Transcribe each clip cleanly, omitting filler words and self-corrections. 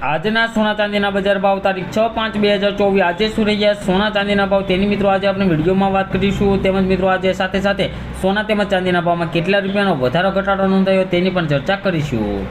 આજના સોના ચાંદીના બજાર ભાવ તારીખ 6/5/2024 આજે શું રહ્યા સોના ચાંદીના ભાવ તેની મિત્રો આજે આપણે વિડીયોમાં વાત કરીશું। તેમજ મિત્રો આજે સાથે સાથે સોના તેમજ ચાંદીના ભાવમાં કેટલા રૂપિયાનો વધારો ઘટાડો નોંધાયો તેની પણ ચર્ચા કરીશું।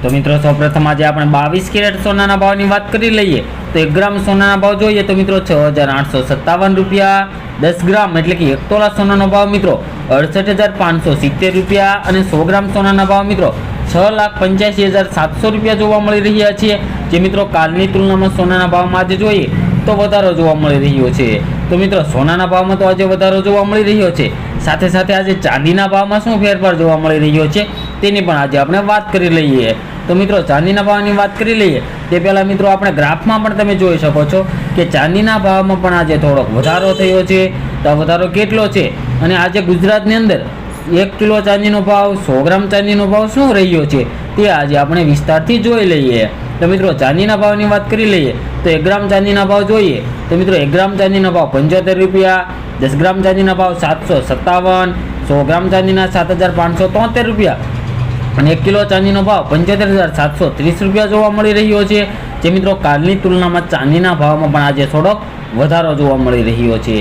તો મિત્રો સૌપ્રથમ આજે આપણે 22 કેરેટ સોનાના ભાવની વાત કરી લઈએ તો 1 ગ્રામ સોનાના ભાવ જોઈએ તો મિત્રો 6,857 રૂપિયા। 10 ગ્રામ એટલે કે 1 તોલા સોનાનો ભાવ મિત્રો 68,570 રૂપિયા અને 100 ગ્રામ સોનાના ભાવ મિત્રો 6,85,700 રૂપિયા જોવા મળી રહ્યા છે। જે મિત્રો કાલની તુલનામાં સોનાના ભાવમાં આજે જોઈએ તો વધારો જોવા મળી રહ્યો છે। તો મિત્રો સોનાના ભાવમાં તો આજે વધારો જોવા મળી રહ્યો છે, સાથે સાથે આજે ચાંદીના ભાવમાં શું ફેરફાર જોવા મળી રહ્યો છે તેની પણ આજે આપણે વાત કરી લઈએ। તો મિત્રો ચાંદીના ભાવની વાત કરી લઈએ તે પહેલાં મિત્રો આપણે ગ્રાફમાં પણ તમે જોઈ શકો છો કે ચાંદીના ભાવમાં પણ આજે થોડોક વધારો થયો છે। તો વધારો કેટલો છે અને આજે ગુજરાતની અંદર 1 કિલો ચાંદીનો ભાવ 100 ગ્રામ ચાંદીનો ભાવ શું રહ્યો છે તે આજે આપણે વિસ્તારથી જોઈ લઈએ। તો મિત્રો ચાંદીના ભાવની વાત કરી લઈએ તો 1 ગ્રામ ચાંદીના ભાવ જોઈએ તો મિત્રો 1 ગ્રામ ચાંદીના ભાવ 75 રૂપિયા। 10 ગ્રામ ચાંદીના ભાવ 757, 100 ગ્રામ ચાંદીના 7,573 રૂપિયા અને 1 કિલો ચાંદીનો ભાવ 75,730 રૂપિયા જોવા મળી રહ્યો છે। જે મિત્રો કાલની તુલનામાં ચાંદીના ભાવમાં પણ આજે થોડોક વધારો જોવા મળી રહ્યો છે।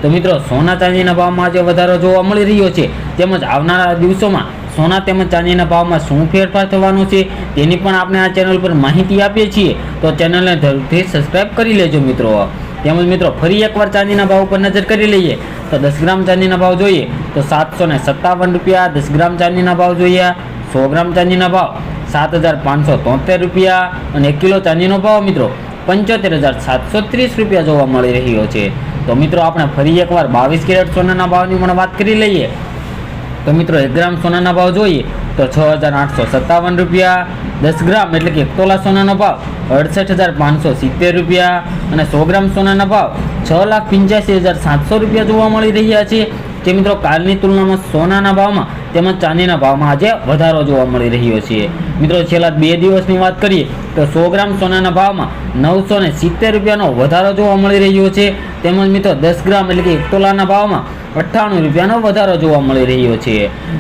તો મિત્રો સોના ચાંદીના ભાવમાં આજે વધારો જોવા મળી રહ્યો છે, તેમજ આવનારા દિવસોમાં સોના તેમજ ચાંદીના ભાવમાં શું ફેરફાર થવાનો છે તેની પણ આપણે આ ચેનલ પર માહિતી આપીએ છીએ। તો ચેનલને જરૂરથી સબસ્ક્રાઈબ કરી લેજો મિત્રો। તેમજ મિત્રો ફરી એકવાર ચાંદીના ભાવ ઉપર નજર કરી લઈએ તો 10 ગ્રામ ચાંદીના ભાવ જોઈએ તો 757 રૂપિયા। 10 ગ્રામ ચાંદીના ભાવ જોઈએ 100 ગ્રામ ચાંદીના ભાવ 7,573 રૂપિયા અને 1 કિલો ચાંદીનો ભાવ મિત્રો 75,730 રૂપિયા જોવા મળી રહ્યો છે। તો મિત્રો આપણે ફરી એકવાર 22 કેરેટ સોનાના ભાવની પણ વાત કરી લઈએ તો મિત્રો 1 ગ્રામ સોનાના ભાવ જોઈએ તો 6,857 રૂપિયા। 10 ગ્રામ એટલે કે 1 તોલા સોનાનો ભાવ 68,570 રૂપિયા અને 100 ગ્રામ સોનાના ભાવ 6,85,700 રૂપિયા જોવા મળી રહ્યા છે। જે મિત્રો કાલની તુલનામાં સોનાના ભાવમાં તેમજ ચાંદીના ભાવમાં આજે વધારો જોવા મળી રહ્યો છે। મિત્રો છેલ્લા 2 દિવસની વાત કરીએ તો 100 ગ્રામ સોનાના ભાવમાં 970 રૂપિયાનો વધારો જોવા મળી રહ્યો છે, તેમજ મિત્રો 10 ગ્રામ એટલે કે 1 તોલાના ભાવમાં 98 રૂપિયાનો વધારો જોવા મળી રહ્યો છે।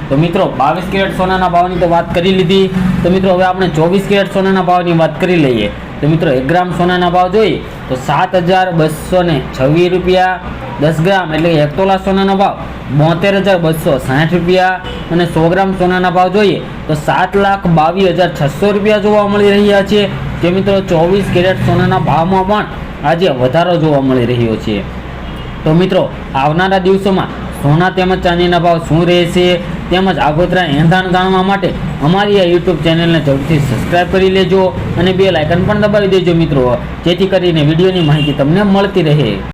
તો મિત્રો 22 કેરેટ સોનાના ભાવની તો વાત કરી લીધી, તો મિત્રો હવે આપણે 24 કેરેટ સોનાના ભાવની વાત કરી લઈએ તો મિત્રો 1 ગ્રામ સોનાના ભાવ જોઈએ તો 7,226 રૂપિયા। 10 ગ્રામ એટલે કે 1 તોલા સોનાનો ભાવ 72,260 રૂપિયા અને 100 ગ્રામ સોનાના ભાવ જોઈએ તો 7,22,600 રૂપિયા જોવા મળી રહ્યા છે। જે મિત્રો 24 કેરેટ સોનાના ભાવમાં પણ આજે વધારો જોવા મળી રહ્યો છે। તો મિત્રો આવનારા દિવસોમાં સોના તેમજ ચાંદીના ભાવ શું રહેશે તેમજ આગોતરા એંધાણ જાણવા માટે અમારી આ YouTube ચેનલને જરૂરથી સબસ્ક્રાઈબ કરી લેજો અને બેલ આઇકન પણ દબાવી દેજો મિત્રો, જેથી કરીને વિડીયોની માહિતી તમને મળતી રહે।